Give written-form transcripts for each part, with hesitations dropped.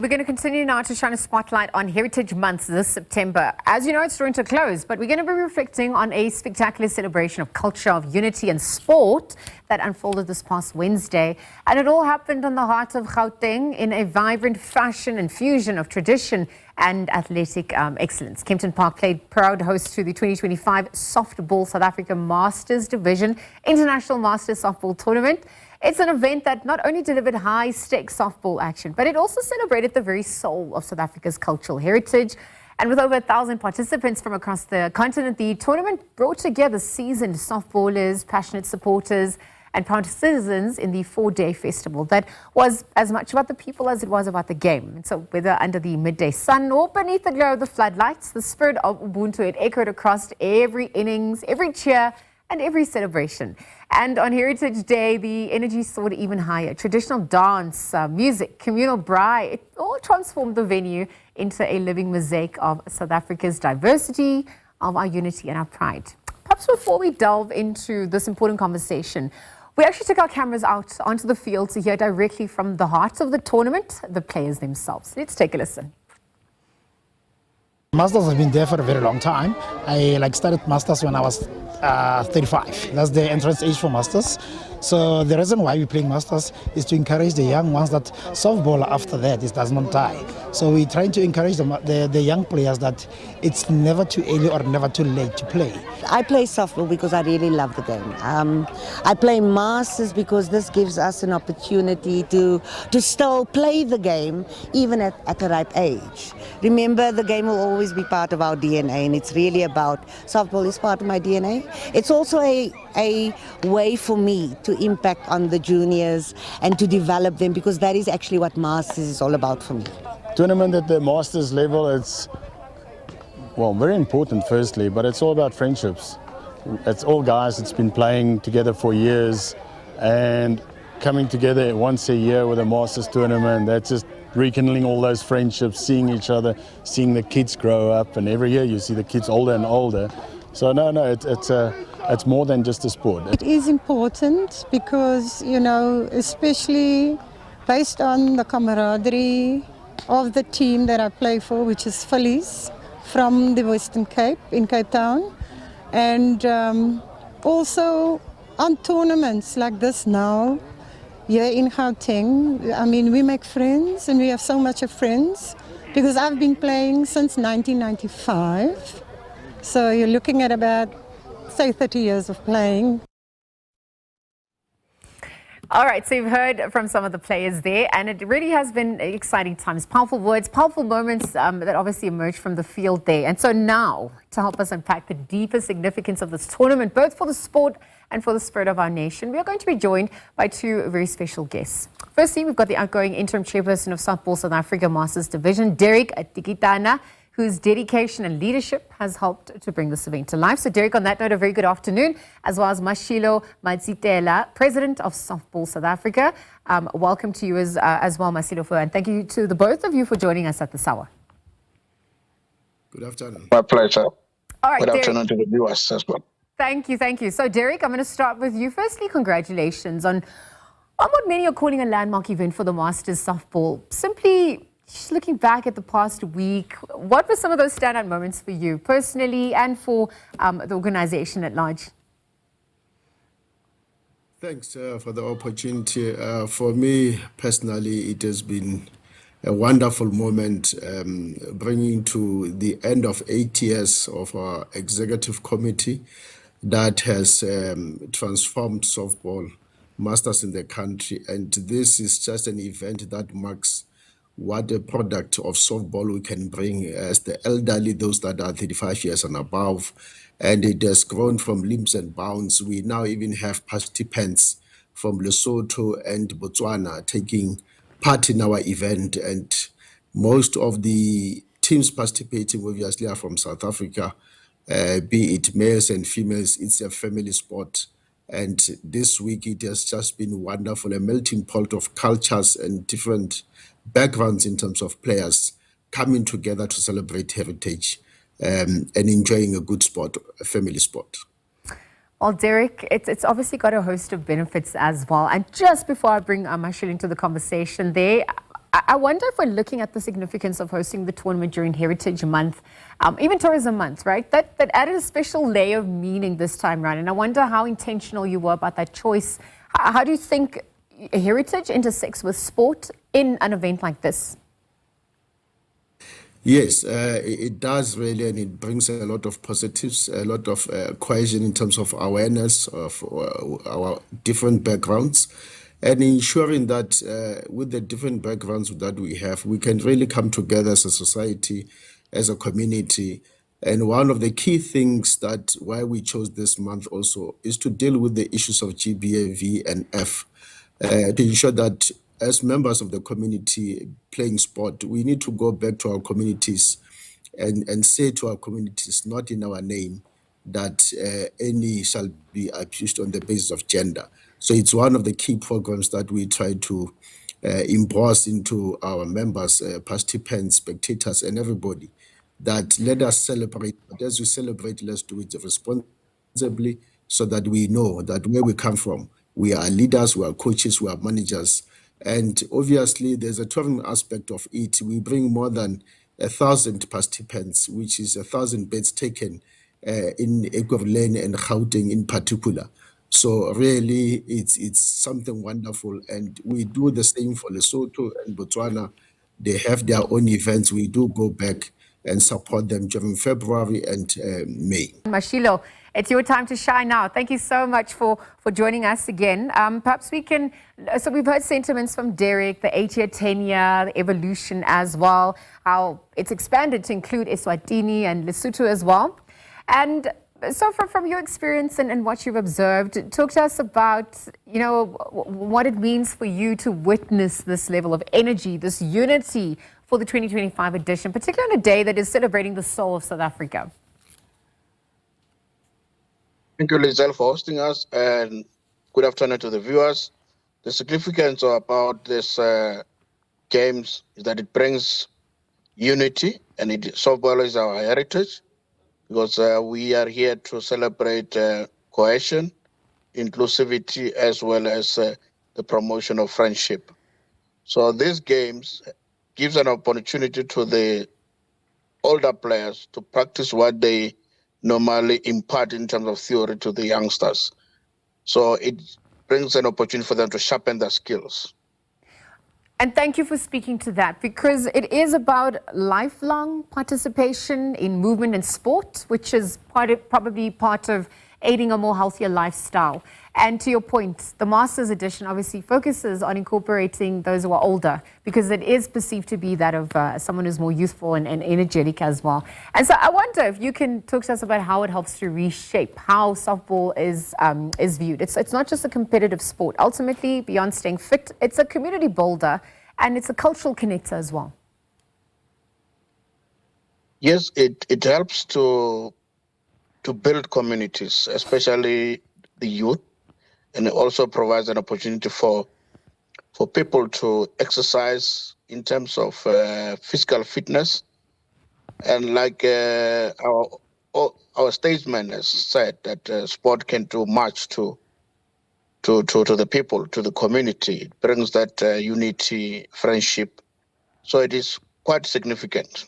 We're going to continue now to shine a spotlight on Heritage Month this September. As you know, it's drawing to a close, but we're going to be reflecting on a spectacular celebration of culture, of unity and sport that unfolded this past Wednesday. And it all happened on the heart of Gauteng in a vibrant fashion and fusion of tradition and athletic excellence. Kempton Park played proud host to the 2025 Softball South Africa Masters Division International Masters Softball Tournament. It's an event that not only delivered high-stakes softball action, but it also celebrated the very soul of South Africa's cultural heritage. And with over 1,000 participants from across the continent, the tournament brought together seasoned softballers, passionate supporters, and proud citizens in the four-day festival that was as much about the people as it was about the game. And so whether under the midday sun or beneath the glow of the floodlights, the spirit of Ubuntu, it echoed across every innings, every cheer, and every celebration. And on Heritage Day, the energy soared even higher. Traditional dance, music, communal braai, it all transformed the venue into a living mosaic of South Africa's diversity, of our unity and our pride. Perhaps before we delve into this important conversation, we actually took our cameras out onto the field to hear directly from the heart of the tournament, the players themselves. Let's take a listen. Masters have been there for a very long time. I started Masters when I was 35. That's the entrance age for Masters. So the reason why we're playing Masters is to encourage the young ones that softball after that it does not die. So we're trying to encourage the young players that it's never too early or never too late to play. I play softball because I really love the game. I play Masters because this gives us an opportunity to still play the game even at the ripe age. Remember, the game will always be part of our DNA, and it's really about softball is part of my DNA. It's also a way for me to impact on the juniors and to develop them, because that is actually what Masters is all about for me. Tournament at the Masters level, it's very important firstly, but it's all about friendships. It's all guys that's been playing together for years and coming together once a year with a Masters tournament. That's just rekindling all those friendships, seeing each other, seeing the kids grow up, and every year you see the kids older and older. So it's more than just a sport. It is important because, especially based on the camaraderie of the team that I play for, which is Phillies from the Western Cape in Cape Town, and also on tournaments like this now, here in Gauteng. I mean, we make friends, and we have so much of friends because I've been playing since 1995. So you're looking at about, say, 30 years of playing. All right, so you've heard from some of the players there, and it really has been exciting times, powerful words, powerful moments that obviously emerged from the field there. And so now, to help us unpack the deeper significance of this tournament, both for the sport and for the spirit of our nation, we are going to be joined by two very special guests. Firstly, we've got the outgoing interim chairperson of Softball South Africa Masters Division, Derek Tikitana, whose dedication and leadership has helped to bring this event to life. So Derek, on that note, a very good afternoon, as well as Mashilo Matsitela, President of Softball South Africa. Welcome to you as well, Mashilo, and thank you to the both of you for joining us at this hour. Good afternoon. My pleasure. All right, good Derek. afternoon to the viewers as well. Thank you. So Derek, I'm going to start with you. Firstly, congratulations on what many are calling a landmark event for the Masters Softball. Simply, just looking back at the past week, what were some of those standout moments for you personally and for the organization at large? Thanks for the opportunity. For me personally, it has been a wonderful moment, bringing to the end of 8 years of our executive committee that has transformed softball Masters in the country. And this is just an event that marks what a product of softball we can bring as the elderly, those that are 35 years and above. And it has grown from leaps and bounds. We now even have participants from Lesotho and Botswana taking part in our event. And most of the teams participating obviously are from South Africa, be it males and females. It's a family sport. And this week it has just been wonderful, a melting pot of cultures and different backgrounds in terms of players coming together to celebrate heritage and enjoying a good sport, a family sport. Well, Derek, it's obviously got a host of benefits as well. And just before I bring Mashil into the conversation there, I wonder if we're looking at the significance of hosting the tournament during Heritage Month, even Tourism Month, right? That added a special layer of meaning this time around. And I wonder how intentional you were about that choice. How do you think heritage intersects with sport in an event like this? Yes, it does really, and it brings a lot of positives, a lot of cohesion in terms of awareness of our different backgrounds, and ensuring that with the different backgrounds that we have, we can really come together as a society, as a community. And one of the key things that why we chose this month also is to deal with the issues of GBA, V, and F, to ensure that as members of the community playing sport, we need to go back to our communities and say to our communities, not in our name, that any shall be abused on the basis of gender. So it's one of the key programs that we try to impose into our members, participants, spectators, and everybody, that let us celebrate. But as we celebrate, let's do it responsibly so that we know that where we come from, we are leaders, we are coaches, we are managers. And obviously, there's a tourism aspect of it. We bring more than 1,000 participants, which is 1,000 beds taken in Ekurhuleni and Gauteng in particular. So really, it's something wonderful. And we do the same for Lesotho and Botswana. They have their own events. We do go back and support them during February and May. Mashilo, it's your time to shine now. Thank you so much for joining us again. Perhaps we can, so we've heard sentiments from Derek, the 8-year tenure, the evolution as well, how it's expanded to include Eswatini and Lesotho as well. And so from your experience and what you've observed, talk to us about, what it means for you to witness this level of energy, this unity for the 2025 edition, particularly on a day that is celebrating the soul of South Africa. Thank you, Lizelle, for hosting us, and good afternoon to the viewers. The significance about this games is that it brings unity, and softball is our heritage, because we are here to celebrate cohesion, inclusivity, as well as the promotion of friendship. So these games gives an opportunity to the older players to practice what they normally impart in terms of theory to the youngsters. So it brings an opportunity for them to sharpen their skills. And thank you for speaking to that, because it is about lifelong participation in movement and sport, which is probably part of aiding a more healthier lifestyle. And to your point, the Masters edition obviously focuses on incorporating those who are older, because it is perceived to be that of someone who's more youthful and energetic as well. And so I wonder if you can talk to us about how it helps to reshape how softball is viewed. It's not just a competitive sport. Ultimately, beyond staying fit, it's a community builder and it's a cultural connector as well. Yes, it helps to build communities, especially the youth, and it also provides an opportunity for people to exercise in terms of physical fitness. And like our statesman has said, that sport can do much to the people, to the community. It brings that unity, friendship. So it is quite significant.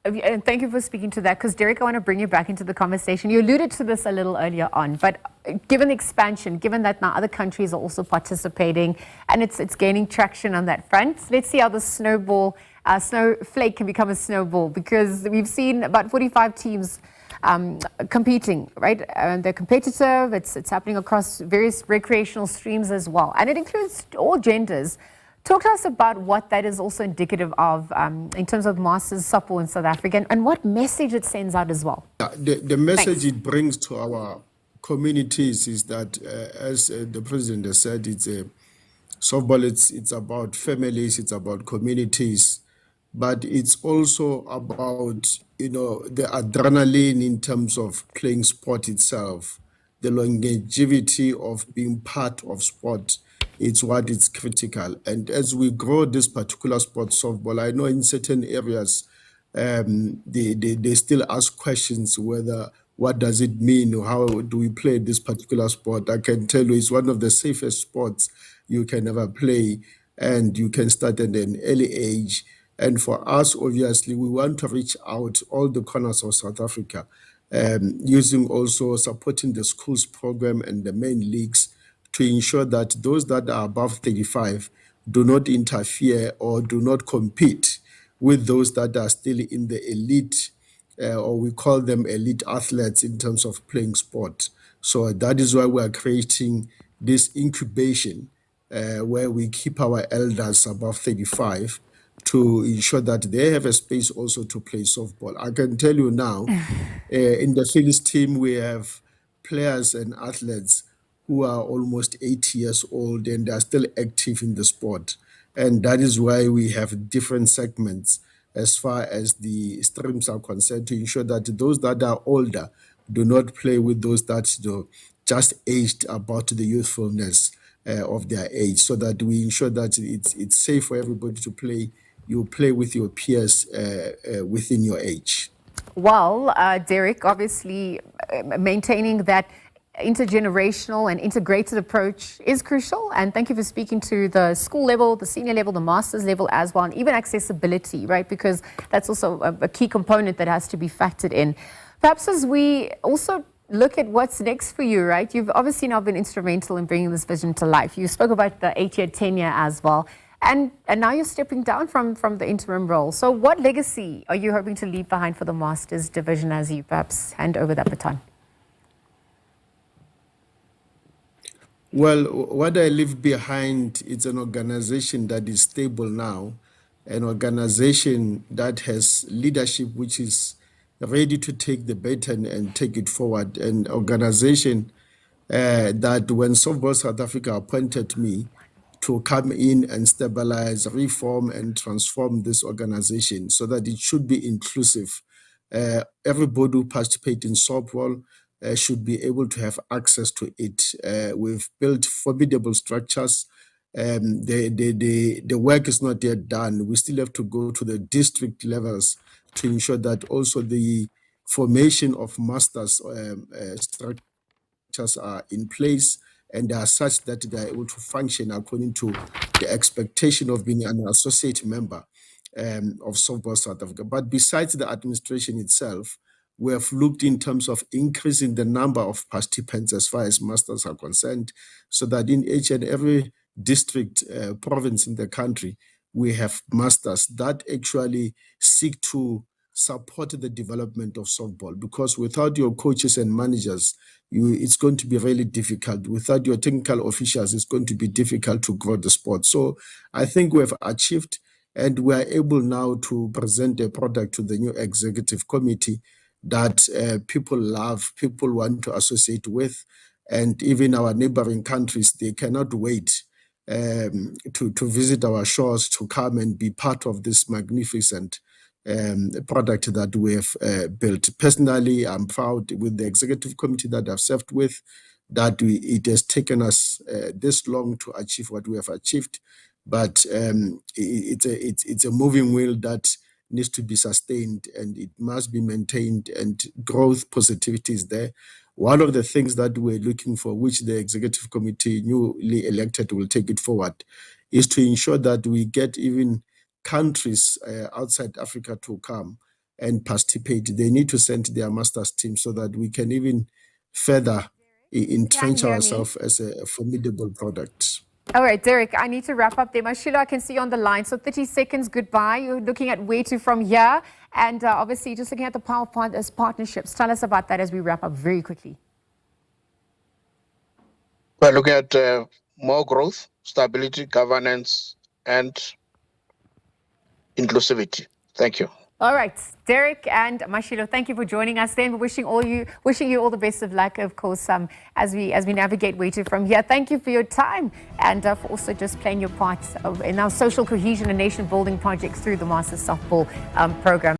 And thank you for speaking to that, because Derek, I want to bring you back into the conversation. You alluded to this a little earlier on, but given the expansion, given that now other countries are also participating and it's gaining traction on that front, let's see how the snowflake can become a snowball, because we've seen about 45 teams competing, right? They're competitive. It's happening across various recreational streams as well, and it includes all genders. Talk to us about what that is also indicative of in terms of Masters softball in South Africa, and what message it sends out as well. The message it brings to our communities is that, as the president has said, it's a softball. It's about families. It's about communities, but it's also about the adrenaline in terms of playing sport itself, the longevity of being part of sport. It's what is critical. And as we grow this particular sport, softball, I know in certain areas they still ask questions whether what does it mean, or how do we play this particular sport. I can tell you it's one of the safest sports you can ever play. and you can start at an early age. And for us, obviously, we want to reach out all the corners of South Africa, using also supporting the schools program and the main leagues to ensure that those that are above 35 do not interfere or do not compete with those that are still in the elite, or we call them elite athletes in terms of playing sport. So that is why we are creating this incubation where we keep our elders above 35 to ensure that they have a space also to play softball. I can tell you now, in the Phillies team, we have players and athletes who are almost 80 years old and they are still active in the sport. And that is why we have different segments as far as the streams are concerned to ensure that those that are older do not play with those that just aged about the youthfulness of their age, so that we ensure that it's safe for everybody to play. You play with your peers within your age. Well, Derek, obviously maintaining that intergenerational and integrated approach is crucial. And thank you for speaking to the school level, the senior level, the master's level as well, and even accessibility, right? Because that's also a key component that has to be factored in. Perhaps as we also look at what's next for you, right? You've obviously now been instrumental in bringing this vision to life. You spoke about the 8-year tenure as well. And now you're stepping down from the interim role. So what legacy are you hoping to leave behind for the Masters division as you perhaps hand over that baton? Well, what I leave behind is an organization that is stable now, an organization that has leadership which is ready to take the baton and take it forward, an organization that when Softball South Africa appointed me to come in and stabilize, reform, and transform this organization so that it should be inclusive. Everybody who participates in softball should be able to have access to it. We've built formidable structures. The work is not yet done. We still have to go to the district levels to ensure that also the formation of masters structures are in place and they are such that they are able to function according to the expectation of being an associate member of Softball South Africa. But besides the administration itself, we have looked in terms of increasing the number of participants as far as masters are concerned, so that in each and every district, province in the country, we have masters that actually seek to support the development of softball, because without your coaches and managers, it's going to be really difficult. Without your technical officials, it's going to be difficult to grow the sport. So I think we have achieved, and we are able now to present a product to the new executive committee that people love, people want to associate with, and even our neighboring countries, they cannot wait to visit our shores, to come and be part of this magnificent product that we have built. Personally, I'm proud with the executive committee that I've served with, that it has taken us this long to achieve what we have achieved. But it's a moving wheel that needs to be sustained, and it must be maintained, and growth positivity is there. One of the things that we're looking for, which the executive committee newly elected will take it forward, is to ensure that we get even countries outside Africa to come and participate. They need to send their masters team so that we can even further entrench ourselves as a formidable product. All right, Derek, I need to wrap up there. Mashilo, I can see you on the line. So 30 seconds, goodbye. You're looking at where to from here. And obviously, just looking at the Power Partners partnerships. Tell us about that as we wrap up very quickly. We're looking at more growth, stability, governance, and inclusivity. Thank you. All right, Derek and Mashilo, thank you for joining us. Then wishing you all the best of luck, of course, as we navigate where to from here. Thank you for your time and for also just playing your part in our social cohesion and nation building projects through the Masters Softball program.